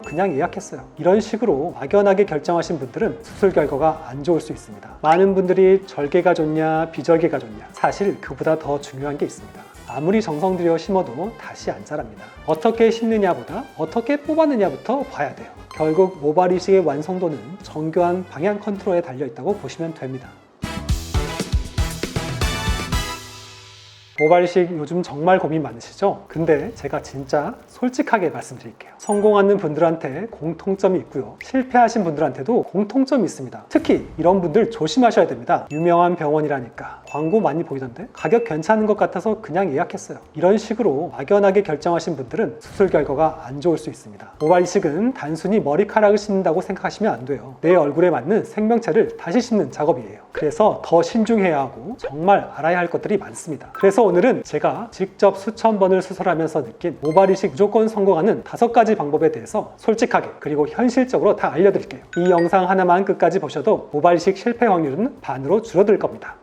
그냥 예약했어요. 이런 식으로 막연하게 결정하신 분들은 수술 결과가 안 좋을 수 있습니다. 많은 분들이 절개가 좋냐 비절개가 좋냐, 사실 그보다 더 중요한 게 있습니다. 아무리 정성 들여 심어도 다시 안 자랍니다. 어떻게 심느냐보다 어떻게 뽑았느냐부터 봐야 돼요. 결국 모발 이식의 완성도는 정교한 방향 컨트롤에 달려있다고 보시면 됩니다. 모발 이식 요즘 정말 고민 많으시죠? 근데 제가 진짜 솔직하게 말씀드릴게요. 성공하는 분들한테 공통점이 있고요, 실패하신 분들한테도 공통점이 있습니다. 특히 이런 분들 조심하셔야 됩니다. 유명한 병원이라니까 광고 많이 보이던데 가격 괜찮은 것 같아서 그냥 예약했어요. 이런 식으로 막연하게 결정하신 분들은 수술 결과가 안 좋을 수 있습니다. 모발 이식은 단순히 머리카락을 심는다고 생각하시면 안 돼요. 내 얼굴에 맞는 생명체를 다시 심는 작업이에요. 그래서 더 신중해야 하고 정말 알아야 할 것들이 많습니다. 그래서 오늘은 제가 직접 수천 번을 수술하면서 느낀 모발 이식 무조건 성공하는 5가지 방법에 대해서 솔직하게 그리고 현실적으로 다 알려드릴게요. 이 영상 하나만 끝까지 보셔도 모발 이식 실패 확률은 반으로 줄어들 겁니다.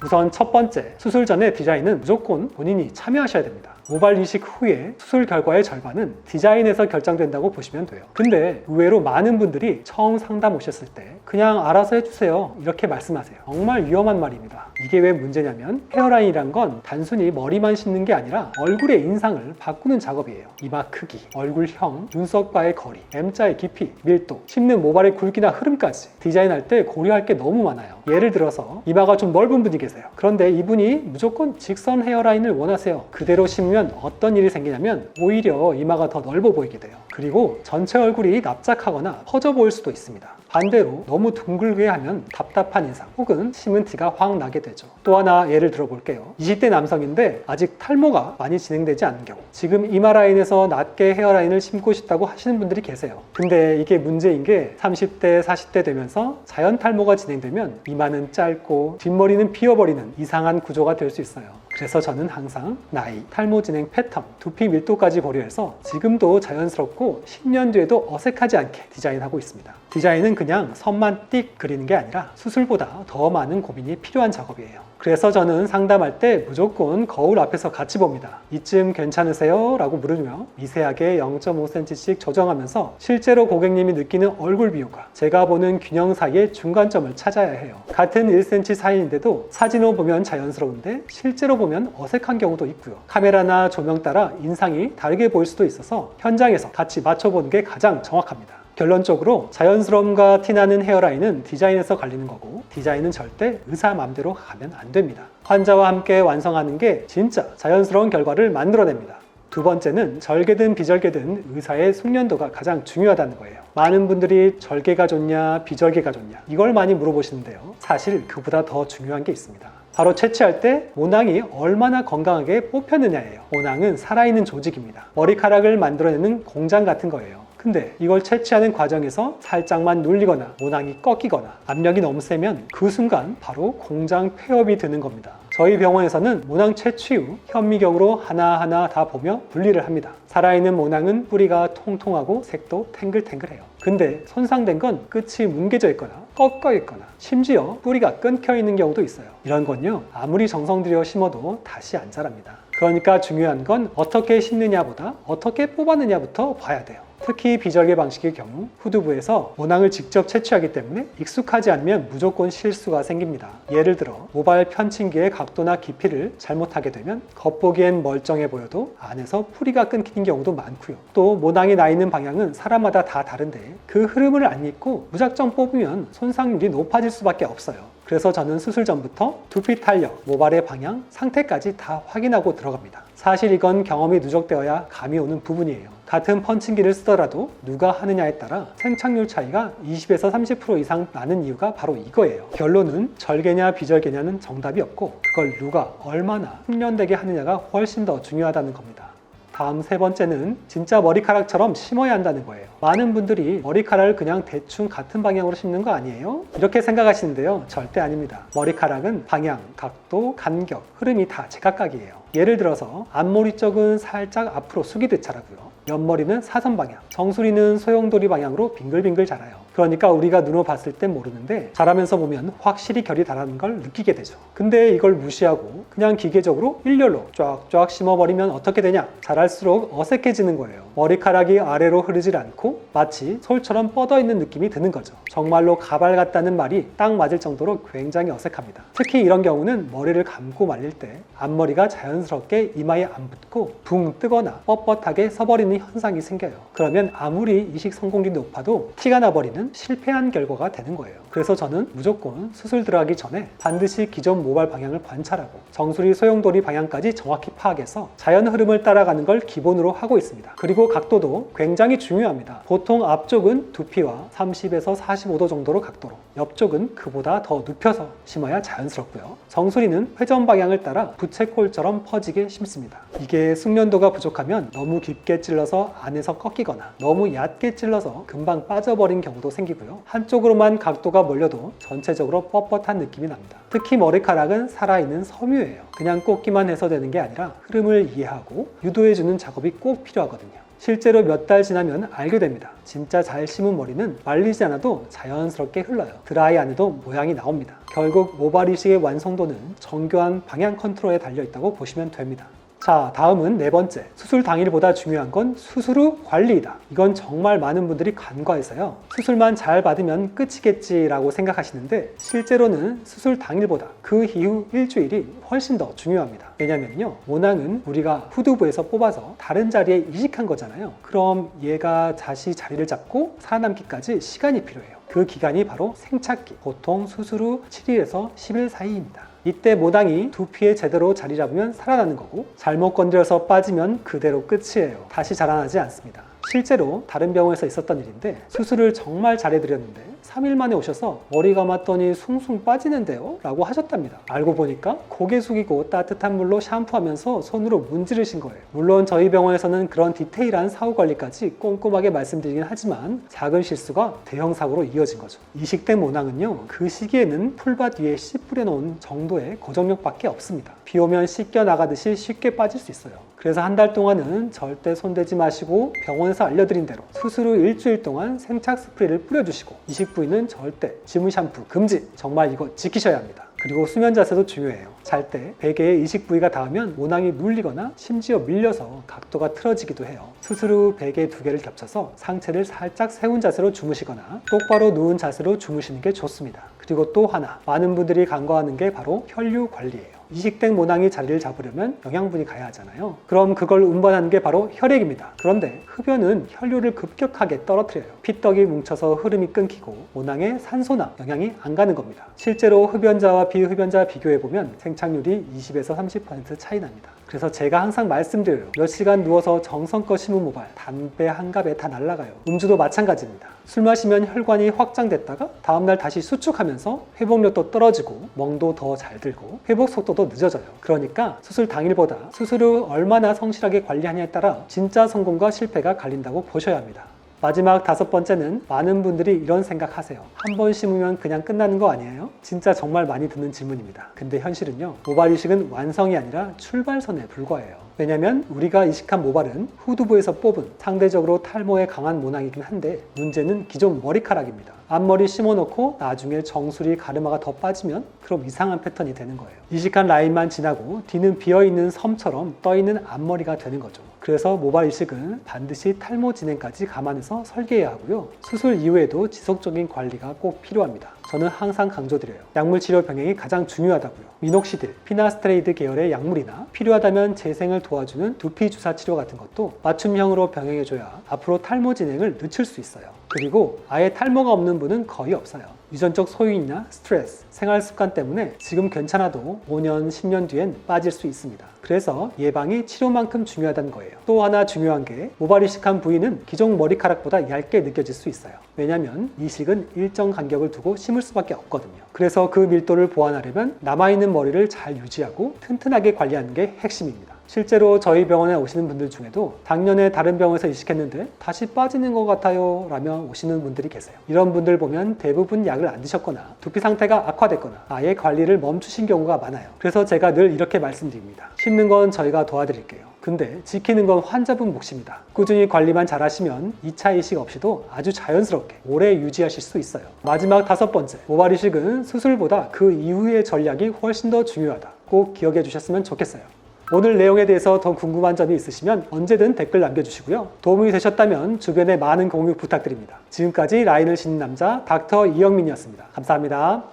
우선 첫 번째, 수술 전에 디자인은 무조건 본인이 참여하셔야 됩니다. 모발 이식 후에 수술 결과의 절반은 디자인에서 결정된다고 보시면 돼요. 근데 의외로 많은 분들이 처음 상담 오셨을 때 그냥 알아서 해주세요 이렇게 말씀하세요. 정말 위험한 말입니다. 이게 왜 문제냐면 헤어라인이란 건 단순히 머리만 심는 게 아니라 얼굴의 인상을 바꾸는 작업이에요. 이마 크기, 얼굴형, 눈썹과의 거리, M자의 깊이, 밀도, 심는 모발의 굵기나 흐름까지 디자인할 때 고려할 게 너무 많아요. 예를 들어서 이마가 좀 넓은 분이 계세요. 그런데 이분이 무조건 직선 헤어라인을 원하세요. 그대로 심으면 어떤 일이 생기냐면 오히려 이마가 더 넓어 보이게 돼요. 그리고 전체 얼굴이 납작하거나 퍼져 보일 수도 있습니다. 반대로 너무 둥글게 하면 답답한 인상 혹은 심은 티가 확 나게 되죠. 또 하나 예를 들어 볼게요. 20대 남성인데 아직 탈모가 많이 진행되지 않은 경우, 지금 이마 라인에서 낮게 헤어라인을 심고 싶다고 하시는 분들이 계세요. 근데 이게 문제인 게 30대, 40대 되면서 자연 탈모가 진행되면 이마는 짧고 뒷머리는 비어버리는 이상한 구조가 될 수 있어요. 그래서 저는 항상 나이, 탈모 진행 패턴, 두피 밀도까지 고려해서 지금도 자연스럽고 10년 뒤에도 어색하지 않게 디자인하고 있습니다. 디자인은 그냥 선만 띡 그리는 게 아니라 수술보다 더 많은 고민이 필요한 작업이에요. 그래서 저는 상담할 때 무조건 거울 앞에서 같이 봅니다. 이쯤 괜찮으세요? 라고 물으며 미세하게 0.5cm씩 조정하면서 실제로 고객님이 느끼는 얼굴 비율과 제가 보는 균형 사이의 중간점을 찾아야 해요. 같은 1cm 사이인데도 사진으로 보면 자연스러운데 실제로 보면 어색한 경우도 있고요. 카메라나 조명 따라 인상이 다르게 보일 수도 있어서 현장에서 같이 맞춰보는 게 가장 정확합니다. 결론적으로 자연스러움과 티나는 헤어라인은 디자인에서 갈리는 거고, 디자인은 절대 의사 맘대로 가면 안 됩니다. 환자와 함께 완성하는 게 진짜 자연스러운 결과를 만들어냅니다. 두 번째는 절개든 비절개든 의사의 숙련도가 가장 중요하다는 거예요. 많은 분들이 절개가 좋냐 비절개가 좋냐 이걸 많이 물어보시는데요. 사실 그보다 더 중요한 게 있습니다. 바로 채취할 때 모낭이 얼마나 건강하게 뽑혔느냐예요. 모낭은 살아있는 조직입니다. 머리카락을 만들어내는 공장 같은 거예요. 근데 이걸 채취하는 과정에서 살짝만 눌리거나 모낭이 꺾이거나 압력이 너무 세면 그 순간 바로 공장 폐업이 되는 겁니다. 저희 병원에서는 모낭 채취 후 현미경으로 하나하나 다 보며 분리를 합니다. 살아있는 모낭은 뿌리가 통통하고 색도 탱글탱글해요. 근데 손상된 건 끝이 뭉개져 있거나 꺾여 있거나 심지어 뿌리가 끊겨 있는 경우도 있어요. 이런 건요, 아무리 정성 들여 심어도 다시 안 자랍니다. 그러니까 중요한 건 어떻게 심느냐보다 어떻게 뽑았느냐부터 봐야 돼요. 특히 비절개 방식의 경우 후두부에서 모낭을 직접 채취하기 때문에 익숙하지 않으면 무조건 실수가 생깁니다. 예를 들어 모발 편칭기의 각도나 깊이를 잘못하게 되면 겉보기엔 멀쩡해 보여도 안에서 뿌리가 끊기는 경우도 많고요. 또 모낭이 나 있는 방향은 사람마다 다 다른데 그 흐름을 안 믿고 무작정 뽑으면 손상률이 높아질 수밖에 없어요. 그래서 저는 수술 전부터 두피 탄력, 모발의 방향, 상태까지 다 확인하고 들어갑니다. 사실 이건 경험이 누적되어야 감이 오는 부분이에요. 같은 펀칭기를 쓰더라도 누가 하느냐에 따라 생착률 차이가 20에서 30% 이상 나는 이유가 바로 이거예요. 결론은 절개냐 비절개냐는 정답이 없고 그걸 누가 얼마나 훈련되게 하느냐가 훨씬 더 중요하다는 겁니다. 다음 세 번째는 진짜 머리카락처럼 심어야 한다는 거예요. 많은 분들이 머리카락을 그냥 대충 같은 방향으로 심는 거 아니에요? 이렇게 생각하시는데요. 절대 아닙니다. 머리카락은 방향, 각도, 간격, 흐름이 다 제각각이에요. 예를 들어서 앞머리 쪽은 살짝 앞으로 숙이듯 자라고요. 옆머리는 사선 방향, 정수리는 소용돌이 방향으로 빙글빙글 자라요. 그러니까 우리가 눈으로 봤을 땐 모르는데 자라면서 보면 확실히 결이 다르는 걸 느끼게 되죠. 근데 이걸 무시하고 그냥 기계적으로 일렬로 쫙쫙 심어버리면 어떻게 되냐? 자랄수록 어색해지는 거예요. 머리카락이 아래로 흐르질 않고 마치 솔처럼 뻗어있는 느낌이 드는 거죠. 정말로 가발 같다는 말이 딱 맞을 정도로 굉장히 어색합니다. 특히 이런 경우는 머리를 감고 말릴 때 앞머리가 자연스럽게 이마에 안 붙고 붕 뜨거나 뻣뻣하게 서버리는 현상이 생겨요. 그러면 아무리 이식 성공률이 높아도 티가 나버리는 실패한 결과가 되는 거예요. 그래서 저는 무조건 수술 들어가기 전에 반드시 기존 모발 방향을 관찰하고 정수리 소용돌이 방향까지 정확히 파악해서 자연 흐름을 따라가는 걸 기본으로 하고 있습니다. 그리고 각도도 굉장히 중요합니다. 보통 앞쪽은 두피와 30에서 45도 정도로 각도로, 옆쪽은 그보다 더 눕혀서 심어야 자연스럽고요. 정수리는 회전 방향을 따라 부채꼴처럼 퍼지게 심습니다. 이게 숙련도가 부족하면 너무 깊게 찔러서 안에서 꺾이거나 너무 얕게 찔러서 금방 빠져버린 경우도 생기고요. 한쪽으로만 각도가 몰려도 전체적으로 뻣뻣한 느낌이 납니다. 특히 머리카락은 살아있는 섬유예요. 그냥 꽂기만 해서 되는 게 아니라 흐름을 이해하고 유도해주는 작업이 꼭 필요하거든요. 실제로 몇 달 지나면 알게 됩니다. 진짜 잘 심은 머리는 말리지 않아도 자연스럽게 흘러요. 드라이 안 해도 모양이 나옵니다. 결국 모발 이식의 완성도는 정교한 방향 컨트롤에 달려있다고 보시면 됩니다. 자, 다음은 네 번째, 수술 당일보다 중요한 건 수술 후 관리이다. 이건 정말 많은 분들이 간과해서요, 수술만 잘 받으면 끝이겠지라고 생각하시는데 실제로는 수술 당일보다 그 이후 일주일이 훨씬 더 중요합니다. 왜냐면요, 모낭은 우리가 후두부에서 뽑아서 다른 자리에 이식한 거잖아요. 그럼 얘가 다시 자리를 잡고 살아남기까지 시간이 필요해요. 그 기간이 바로 생착기, 보통 수술 후 7일에서 10일 사이입니다. 이때 모낭이 두피에 제대로 자리 잡으면 살아나는 거고, 잘못 건드려서 빠지면 그대로 끝이에요. 다시 자라나지 않습니다. 실제로 다른 병원에서 있었던 일인데, 수술을 정말 잘해드렸는데 3일 만에 오셔서 머리 감았더니 숭숭 빠지는데요? 라고 하셨답니다. 알고 보니까 고개 숙이고 따뜻한 물로 샴푸하면서 손으로 문지르신 거예요. 물론 저희 병원에서는 그런 디테일한 사후 관리까지 꼼꼼하게 말씀드리긴 하지만 작은 실수가 대형 사고로 이어진 거죠. 이식된 모낭은요, 그 시기에는 풀밭 위에 씨 뿌려놓은 정도의 고정력밖에 없습니다. 비 오면 씻겨 나가듯이 쉽게 빠질 수 있어요. 그래서 한 달 동안은 절대 손대지 마시고 병원에서 알려드린 대로 수술 후 일주일 동안 생착 스프레이를 뿌려주시고, 이식 부위는 절대 지문 샴푸 금지! 정말 이거 지키셔야 합니다. 그리고 수면 자세도 중요해요. 잘 때 베개에 이식 부위가 닿으면 모낭이 눌리거나 심지어 밀려서 각도가 틀어지기도 해요. 수술 후 베개 2개를 겹쳐서 상체를 살짝 세운 자세로 주무시거나 똑바로 누운 자세로 주무시는 게 좋습니다. 그리고 또 하나, 많은 분들이 간과하는 게 바로 혈류 관리예요. 이식된 모낭이 자리를 잡으려면 영양분이 가야 하잖아요. 그럼 그걸 운반하는 게 바로 혈액입니다. 그런데 흡연은 혈류를 급격하게 떨어뜨려요. 피떡이 뭉쳐서 흐름이 끊기고 모낭에 산소나 영양이 안 가는 겁니다. 실제로 흡연자와 비흡연자 비교해보면 생착률이 20에서 30% 차이 납니다. 그래서 제가 항상 말씀드려요. 몇 시간 누워서 정성껏 심은 모발, 담배 한 갑에 다 날아가요. 음주도 마찬가지입니다. 술 마시면 혈관이 확장됐다가 다음날 다시 수축하면서 회복력도 떨어지고 멍도 더 잘 들고 회복 속도도 늦어져요. 그러니까 수술 당일보다 수술 후 얼마나 성실하게 관리하냐에 따라 진짜 성공과 실패가 갈린다고 보셔야 합니다. 마지막 5번째는 많은 분들이 이런 생각하세요. 한 번 심으면 그냥 끝나는 거 아니에요? 진짜 정말 많이 듣는 질문입니다. 근데 현실은요, 모발 이식은 완성이 아니라 출발선에 불과해요. 왜냐면 우리가 이식한 모발은 후두부에서 뽑은 상대적으로 탈모에 강한 모낭이긴 한데, 문제는 기존 머리카락입니다. 앞머리 심어놓고 나중에 정수리 가르마가 더 빠지면 그럼 이상한 패턴이 되는 거예요. 이식한 라인만 지나고 뒤는 비어있는 섬처럼 떠있는 앞머리가 되는 거죠. 그래서 모발 이식은 반드시 탈모 진행까지 감안해서 설계해야 하고요. 수술 이후에도 지속적인 관리가 꼭 필요합니다. 저는 항상 강조드려요. 약물 치료 병행이 가장 중요하다고요. 미녹시딜, 피나스트레이드 계열의 약물이나 필요하다면 재생을 도와주는 두피 주사 치료 같은 것도 맞춤형으로 병행해줘야 앞으로 탈모 진행을 늦출 수 있어요. 그리고 아예 탈모가 없는 분은 거의 없어요. 유전적 소인이나 스트레스, 생활 습관 때문에 지금 괜찮아도 5년, 10년 뒤엔 빠질 수 있습니다. 그래서 예방이 치료만큼 중요하다는 거예요. 또 하나 중요한 게, 모발 이식한 부위는 기존 머리카락보다 얇게 느껴질 수 있어요. 왜냐면 이식은 일정 간격을 두고 심을 수밖에 없거든요. 그래서 그 밀도를 보완하려면 남아있는 머리를 잘 유지하고 튼튼하게 관리하는 게 핵심입니다. 실제로 저희 병원에 오시는 분들 중에도 작년에 다른 병원에서 이식했는데 다시 빠지는 것 같아요 라며 오시는 분들이 계세요. 이런 분들 보면 대부분 약을 안 드셨거나 두피 상태가 악화됐거나 아예 관리를 멈추신 경우가 많아요. 그래서 제가 늘 이렇게 말씀드립니다. 씹는 건 저희가 도와드릴게요. 근데 지키는 건 환자분 몫입니다. 꾸준히 관리만 잘 하시면 2차 이식 없이도 아주 자연스럽게 오래 유지하실 수 있어요. 마지막 5번째, 모발 이식은 수술보다 그 이후의 전략이 훨씬 더 중요하다. 꼭 기억해 주셨으면 좋겠어요. 오늘 내용에 대해서 더 궁금한 점이 있으시면 언제든 댓글 남겨주시고요. 도움이 되셨다면 주변에 많은 공유 부탁드립니다. 지금까지 라인을 싣는 남자 닥터 이영민이었습니다. 감사합니다.